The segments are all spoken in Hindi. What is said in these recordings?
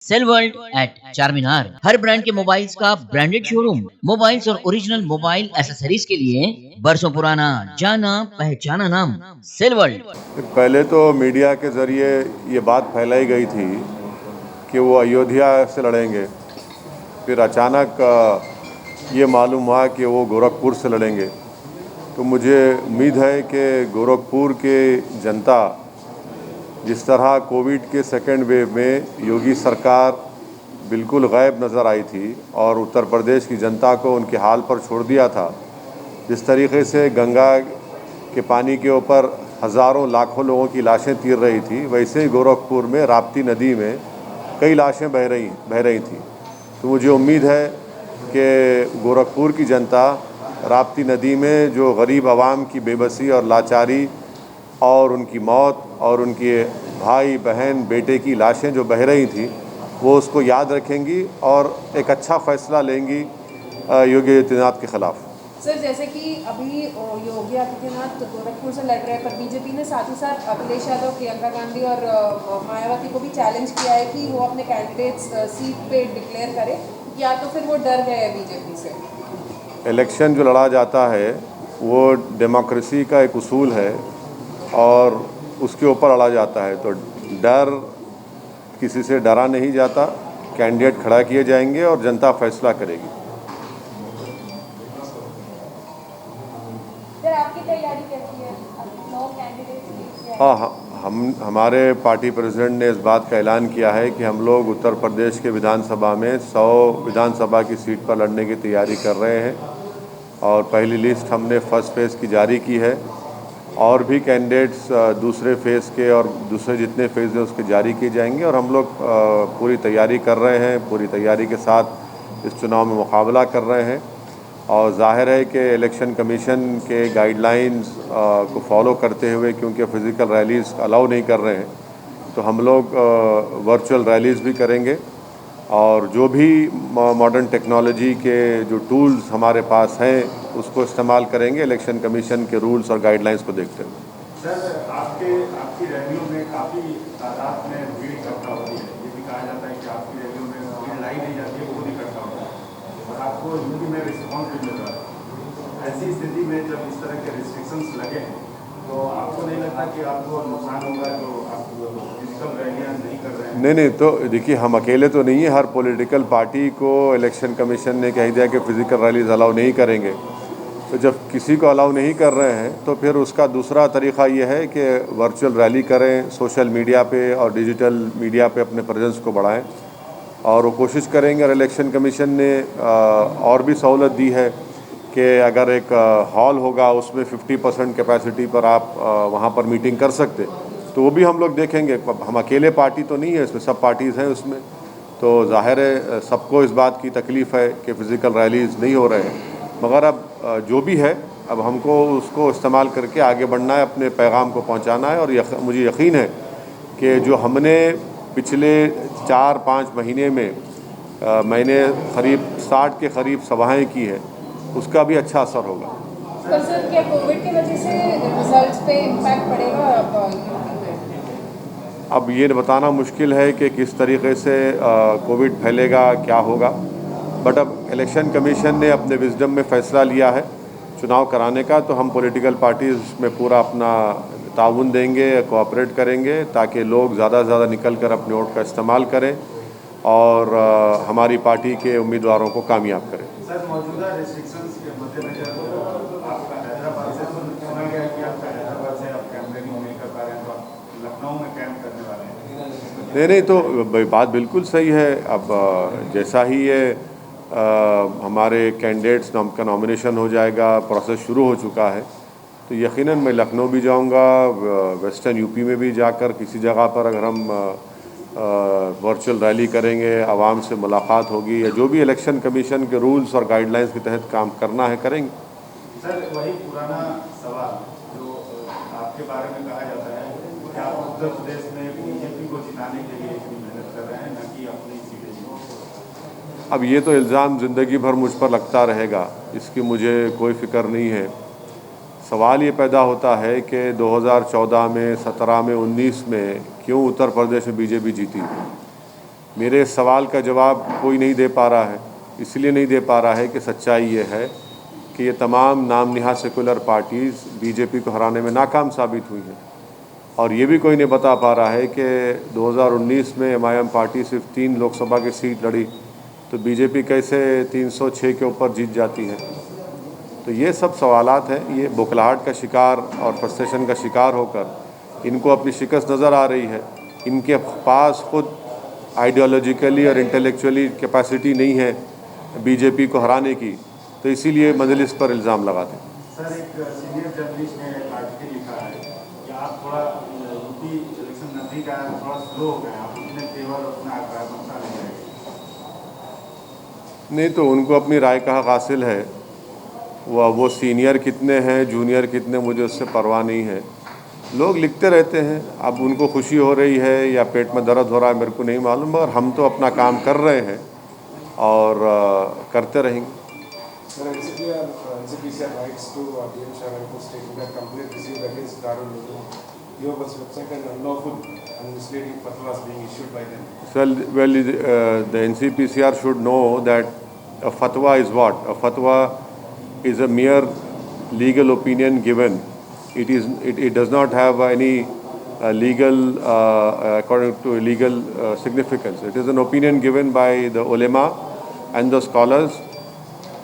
Cell world at Charminar. हर ब्रांड के मोबाइल्स का ब्रांडेड शोरूम, मोबाइल्स और ओरिजिनल मोबाइल एसेसरीज के लिए बरसों पुराना जाना पहचाना नाम सेल वर्ल्ड। पहले तो मीडिया के ज़रिए ये बात फैलाई गई थी कि वो अयोध्या से लड़ेंगे, फिर अचानक ये मालूम हुआ कि वो गोरखपुर से लड़ेंगे। तो मुझे उम्मीद है कि गोरखपुर के जनता जिस तरह कोविड के सेकेंड वेव में योगी सरकार बिल्कुल गायब नज़र आई थी और उत्तर प्रदेश की जनता को उनके हाल पर छोड़ दिया था, जिस तरीके से गंगा के पानी के ऊपर हज़ारों लाखों लोगों की लाशें तीर रही थी, वैसे ही गोरखपुर में राप्ती नदी में कई लाशें बह रही थी। तो मुझे उम्मीद है कि गोरखपुर की जनता राप्ती नदी में जो गरीब आवाम की बेबसी और लाचारी और उनकी मौत और उनके भाई बहन बेटे की लाशें जो बह रही थी, वो उसको याद रखेंगी और एक अच्छा फ़ैसला लेंगी योगी आदित्यनाथ के ख़िलाफ़। सर, जैसे कि अभी योगी आदित्यनाथ गोरखपुर से लड़ रहे हैं, पर बीजेपी ने साथ ही साथ अखिलेश यादव, प्रियंका गांधी और मायावती को भी चैलेंज किया है कि वो अपने कैंडिडेट्स सीट पे डिक्लेयर करें, या तो फिर वो डर गए हैं बीजेपी से। इलेक्शन जो लड़ा जाता है वो डेमोक्रेसी का एक उसूल है और उसके ऊपर लड़ा जाता है, तो डर किसी से डरा नहीं जाता। कैंडिडेट खड़ा किए जाएंगे और जनता फैसला करेगी। सर, आपकी तैयारी कैसी है? 9 कैंडिडेट्स। हाँ, हमारे पार्टी प्रेसिडेंट ने इस बात का ऐलान किया है कि हम लोग उत्तर प्रदेश के विधानसभा में 100 विधानसभा की सीट पर लड़ने की तैयारी कर रहे हैं और पहली लिस्ट हमने फर्स्ट फेज़ की जारी की है और भी कैंडिडेट्स दूसरे फेज़ के और दूसरे जितने फेज़ हैं उसके जारी किए जाएंगे और हम लोग पूरी तैयारी कर रहे हैं, पूरी तैयारी के साथ इस चुनाव में मुकाबला कर रहे हैं। और ज़ाहिर है कि इलेक्शन कमीशन के गाइडलाइंस को फॉलो करते हुए, क्योंकि फ़िज़िकल रैलीज़ अलाउ नहीं कर रहे हैं, तो हम लोग वर्चुअल रैलीज़ भी करेंगे और जो भी मॉडर्न टेक्नोलॉजी के जो टूल्स हमारे पास हैं उसको इस्तेमाल करेंगे इलेक्शन कमीशन के रूल्स और गाइडलाइंस को देखते हुए। सर, आपकी रैलियों में काफ़ी तादाद में भीड़ इकट्ठा होती है। ये भी कहा जाता है कि आपकी रैलियों में भीड़ लाई नहीं जाती है, वो भी इकट्ठा होता है और आपको यूपी में रिस्पॉन्स भी मिल रहा है। ऐसी स्थिति में जब इस तरह के रिस्ट्रिक्शंस लगे हैं, तो आपको नहीं लगता कि आपको नुकसान होगा जो आप फिजिकल रैलियाँ नहीं कर रहे हैं? नहीं, तो देखिए, हम अकेले तो नहीं है। हर पॉलिटिकल पार्टी को इलेक्शन कमीशन ने कह दिया कि फ़िज़िकल रैलीज़ अलाउ नहीं करेंगे। तो जब किसी को अलाउ नहीं कर रहे हैं तो फिर उसका दूसरा तरीक़ा ये है कि वर्चुअल रैली करें, सोशल मीडिया पे और डिजिटल मीडिया पे अपने प्रेजेंस को बढ़ाएं और वो कोशिश करेंगे। और इलेक्शन कमीशन ने और भी सहूलत दी है कि अगर एक हॉल होगा उसमें 50% कैपेसिटी पर आप वहाँ पर मीटिंग कर सकते, तो वो भी हम लोग देखेंगे। हम अकेले पार्टी तो नहीं है इसमें, सब पार्टीज़ हैं उसमें, तो ज़ाहिर है सबको इस बात की तकलीफ़ है कि फ़िज़िकल रैलीज़ नहीं हो रहे हैं। मगर अब जो भी है, अब हमको उसको इस्तेमाल करके आगे बढ़ना है, अपने पैगाम को पहुंचाना है। और मुझे यकीन है कि जो हमने पिछले 4-5 महीने में मैंने करीब 60 के करीब सभाएं की हैं, उसका भी अच्छा असर होगा। पर सर, क्या कोविड की वजह से रिजल्ट्स पे इम्पैक्ट पड़ेगा यूपी में? अब ये बताना मुश्किल है कि किस तरीके से कोविड फैलेगा, क्या होगा, बट अब इलेक्शन कमीशन ने अपने विजडम में फ़ैसला लिया है चुनाव कराने का, तो हम पॉलिटिकल पार्टीज़ में पूरा अपना ताउन देंगे, कोऑपरेट करेंगे ताकि लोग ज़्यादा से ज़्यादा निकल कर अपने वोट का इस्तेमाल करें और हमारी पार्टी के उम्मीदवारों को कामयाब करें। सर, मौजूदा रिस्ट्रिक्शंस के मद्देनजर आपका हैदराबाद से सुना गया कि आपका हैदराबाद से आप कैंपेनिंग नहीं कर पा रहे हैं, तो आप लखनऊ में कैंप करने वाले हैं? नहीं, तो बात बिल्कुल सही है। अब जैसा ही ये हमारे कैंडिडेट्स का नॉमिनेशन हो जाएगा, प्रोसेस शुरू हो चुका है, तो यकीनन मैं लखनऊ भी जाऊंगा, वेस्टर्न यूपी में भी जाकर किसी जगह पर अगर हम वर्चुअल रैली करेंगे, आवाम से मुलाकात होगी, या जो भी इलेक्शन कमीशन के रूल्स और गाइडलाइंस के तहत काम करना है करेंगे। सर, वही पुराना सवाल जो आपके बारे में कहा जाता है कि आप उत्तर प्रदेश में बीजेपी को जिताने के लिए इतनी मेहनत कर रहे हैं, न कि अपनी सीटें जीतने। अब ये तो इल्ज़ाम ज़िंदगी भर मुझ पर लगता रहेगा, इसकी मुझे कोई फ़िक्र नहीं है। सवाल ये पैदा होता है कि 2014 में, 17 में, 19 में क्यों उत्तर प्रदेश में बीजेपी जीती। मेरे सवाल का जवाब कोई नहीं दे पा रहा है। इसलिए नहीं दे पा रहा है कि सच्चाई ये है कि ये तमाम नाम निहाद सेकुलर पार्टीज़ बीजेपी को हराने में नाकाम साबित हुई हैं। और ये भी कोई नहीं बता पा रहा है कि 2019 में एमआईएम पार्टी सिर्फ 3 लोकसभा की सीट लड़ी तो बीजेपी कैसे 306 के ऊपर जीत जाती है। तो ये सब सवालात हैं। ये बुखलाहट का शिकार और फ्रस्ट्रेशन का शिकार होकर इनको अपनी शिकस्त नज़र आ रही है। इनके पास खुद आइडियोलॉजिकली और इंटेलेक्चुअली कैपेसिटी नहीं है बीजेपी को हराने की, तो इसीलिए मजलिस पर इल्ज़ाम लगाते हैं। सर, एक सीनियर जर्नलिस्ट ने एक आर्टिकल लिखा है कि आप थोड़ा यूपी इलेक्शन नजदीक आया, थोड़ा स्लो हो गए, आप अपने फेवर अपना आकांक्षा नहीं रहेगी। नहीं तो उनको अपनी राय का हक हासिल है। वो सीनियर कितने हैं जूनियर कितने, मुझे उससे परवाह नहीं है। लोग लिखते रहते हैं, अब उनको खुशी हो रही है या पेट में दर्द हो रहा है मेरे को नहीं मालूम, मगर हम तो अपना काम कर रहे हैं और करते रहेंगे। Sir, NCPCR writes to DM Sharanpur stating that complaint received against Darul Uloom, your website and unlawful and misleading fatwas being issued by them. Well, the NCPCR should know that a fatwa is what? A fatwa is a mere legal opinion given. It does not have any legal according to legal significance. It is an opinion given by the ulama and the scholars,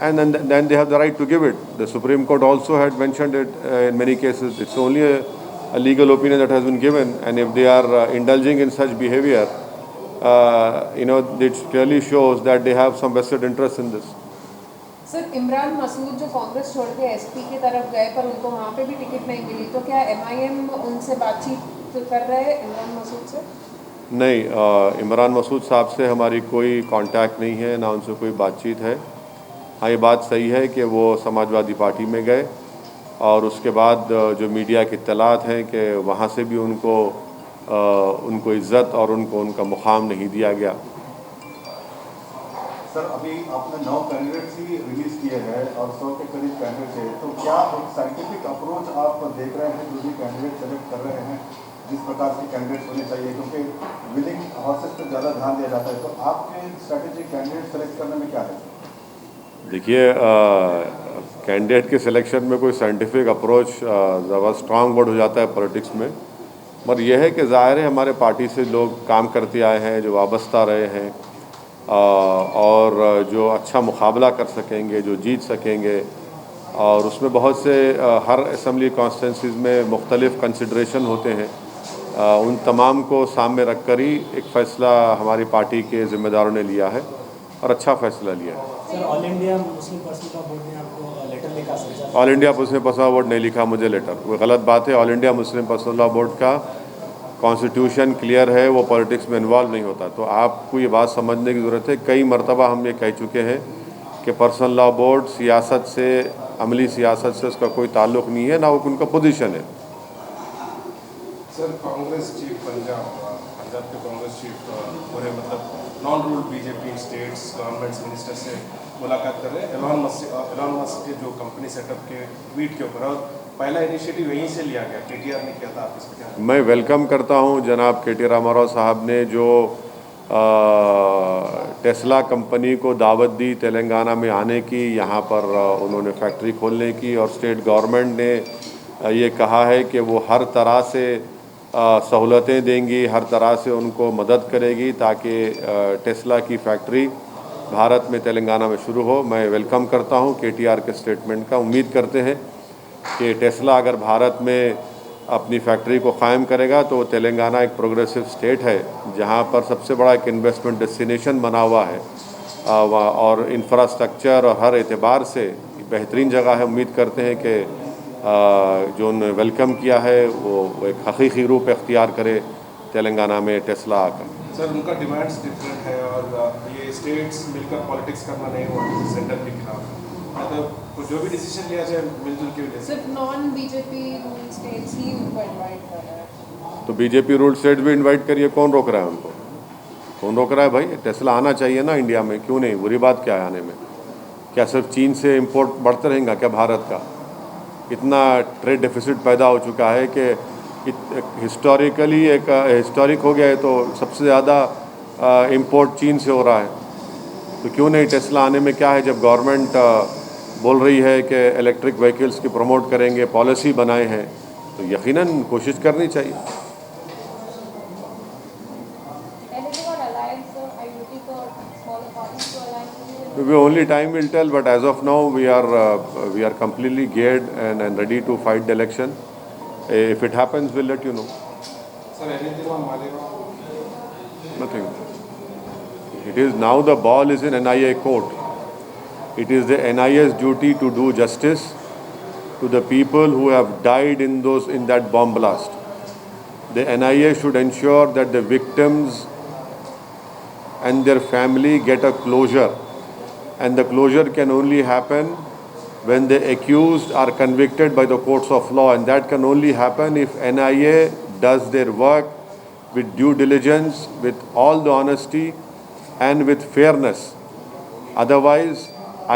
and then they have the right to give it. The Supreme Court also had mentioned it in many cases. It's only a legal opinion that has been given, and if they are indulging in such behavior, it clearly shows that they have some vested interest in this. Sir, Imran Masood जो कांग्रेस छोड़ के एसपी की तरफ गए पर उनको वहाँ पे भी टिकट नहीं मिली, तो क्या एमआईएम उनसे बातचीत कर रहे हैं इमरान मसूद से? नहीं, इमरान मसूद साहब से हमारी कोई कांटेक्ट नहीं है, ना उनसे कोई बातचीत है। हाँ, ये बात सही है कि वो समाजवादी पार्टी में गए और उसके बाद जो मीडिया की इत्तलात हैं कि वहाँ से भी उनको इज़्ज़त और उनका मुकाम नहीं दिया गया। सर, अभी आपने 9 कैंडिडेट्स ही रिलीज़ किए हैं और 100 के करीब कैंडिडेट्स हैं, तो क्या एक साइंटिफिक अप्रोच आप देख रहे हैं जो भी कैंडिडेट सेलेक्ट कर रहे हैं, जिस प्रकार के कैंडिडेट्स होने चाहिए, क्योंकि विनिंग हॉर्सेस पर ज़्यादा ध्यान दिया जाता है, तो आपके स्ट्रैटेजी कैंडिडेट सेलेक्ट करने में क्या है? देखिए, कैंडिडेट के सिलेक्शन में कोई साइंटिफिक अप्रोच ज़्यादा स्ट्रांग वर्ड हो जाता है पॉलिटिक्स में, मगर यह है कि ज़ाहिर है हमारे पार्टी से लोग काम करते आए हैं, जो वाबस्ता रहे हैं और जो अच्छा मुकाबला कर सकेंगे, जो जीत सकेंगे। और उसमें बहुत से हर असम्बली कॉन्स्टिट्यूंसीज़ में मुख्तलिफ़ कंसिडरेशन होते हैं, उन तमाम को सामने रख कर ही एक फ़ैसला हमारी पार्टी के ज़िम्मेदारों ने लिया है और अच्छा फ़ैसला लिया है। Sir, all India Muslim personal law board ने आपको लेटर लिखा sir? All India Muslim personal law board नहीं लिखा मुझे लेटर, वो गलत बात है। All India Muslim personal law board का कॉन्स्टिट्यूशन क्लियर है, वो पॉलिटिक्स में इन्वॉल्व नहीं होता। तो आपको ये बात समझने की ज़रूरत है। कई मरतबा हम ये कह चुके हैं कि पर्सनल लॉ बोर्ड सियासत से, अमली सियासत से उसका कोई ताल्लुक़ नहीं है, ना वो उनका पोजीशन है। सर, कांग्रेस चीफ पंजाब के कांग्रेस चीफ पूरे non rule BJP states governments minister से मुलाकात कर रहे हैं एलॉन मस्क के जो कंपनी सेटअप के ट्वीट के ऊपर, और पहला इनिशिएटिव यहीं से लिया गया, केटीआर ने किया था। आप इस पर क्या? मैं वेलकम करता हूं जनाब केटी रामाराव साहब ने जो टेस्ला कंपनी को दावत दी तेलंगाना में आने की, यहाँ पर उन्होंने फैक्ट्री खोलने की, और स्टेट गवर्नमेंट ने ये कहा है कि वो हर तरह से सहूलतें देंगी, हर तरह से उनको मदद करेगी ताकि टेस्ला की फैक्ट्री भारत में तेलंगाना में शुरू हो। मैं वेलकम करता हूं केटीआर के स्टेटमेंट का। उम्मीद करते हैं कि टेस्ला अगर भारत में अपनी फैक्ट्री को क़ायम करेगा तो तेलंगाना एक प्रोग्रेसिव स्टेट है जहां पर सबसे बड़ा एक इन्वेस्टमेंट डेस्टिनेशन बना हुआ है और इंफ्रास्ट्रक्चर और हर एतबार से बेहतरीन जगह है। उम्मीद करते हैं कि जो उन्होंने वेलकम किया है वो एक हकीकी रूप इख्तियार करे तेलंगाना में टेस्ला आकर। सर, उनका डिमांड्स डिफरेंट है और ये स्टेट्स मिलकर पॉलिटिक्स करना नहीं हुआ सेंटर के खिलाफ, मतलब जो भी डिसीजन लिया जाए मिलजुल के वजह से। सिर्फ नॉन बीजेपी स्टेट्स ही उनको इनवाइट कर रहा है। तो बीजेपी रूल स्टेट भी इनवाइट करिए, कौन रोक रहा है उनको? कौन रोक रहा है भाई? टेस्ला आना चाहिए ना इंडिया में, क्यों नहीं? बुरी बात क्या है आने में? क्या सिर्फ चीन से इंपोर्ट बढ़ते रहेगा क्या भारत का? इतना ट्रेड डेफिसिट पैदा हो चुका है कि हिस्टोरिकली एक हिस्टोरिक हो गया है। तो सबसे ज़्यादा इंपोर्ट चीन से हो रहा है, तो क्यों नहीं टेस्ला आने में क्या है। जब गवर्नमेंट बोल रही है कि इलेक्ट्रिक व्हीकल्स की प्रमोट करेंगे, पॉलिसी बनाए हैं, तो यकीनन कोशिश करनी चाहिए। Only time will tell, but as of now we are completely geared and ready to fight the election. If it happens, we'll let you know. Sir, anything on Malegaon? Nothing. It is now the ball is in NIA court. It is the NIA's duty to do justice to the people who have died in that bomb blast. The NIA should ensure that the victims and their family get a closure, and the closure can only happen when the accused are convicted by the courts of law, and that can only happen if NIA does their work with due diligence, with all the honesty and with fairness. Otherwise,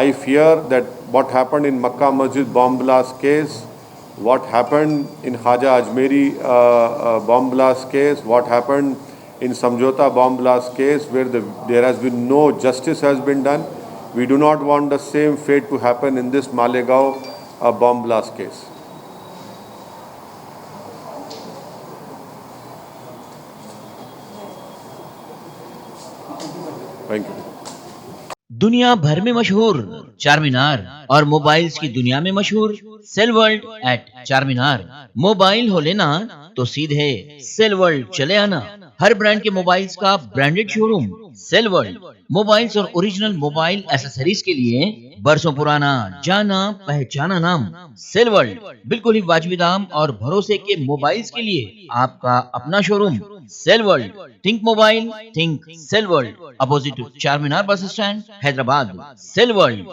I fear that what happened in Makkah Masjid bomb blast case, what happened in Khaja Ajmeri bomb blast case, what happened in Samjhota bomb blast case, where there has been no justice has been done. We do not want the same fate to happen in this Malegaon bomb blast case. Thank you. दुनिया भर में मशहूर चारमीनार और मोबाइल्स की दुनिया में मशहूर cell world at Charminar. Mobile हो लेना तो सीधे सेल वर्ल्ड चले आना। हर ब्रांड के मोबाइल्स का branded showroom cell world. Mobiles और ओरिजिनल मोबाइल एसेसरीज के लिए बरसों पुराना जाना पहचाना नाम सेल वर्ल्ड। बिल्कुल ही वाजिबी दाम और भरोसे के मोबाइल्स के लिए आपका अपना showroom cell world. Think mobile, think cell world. Opposite Charminar bus stand, Hyderabad. Cell world.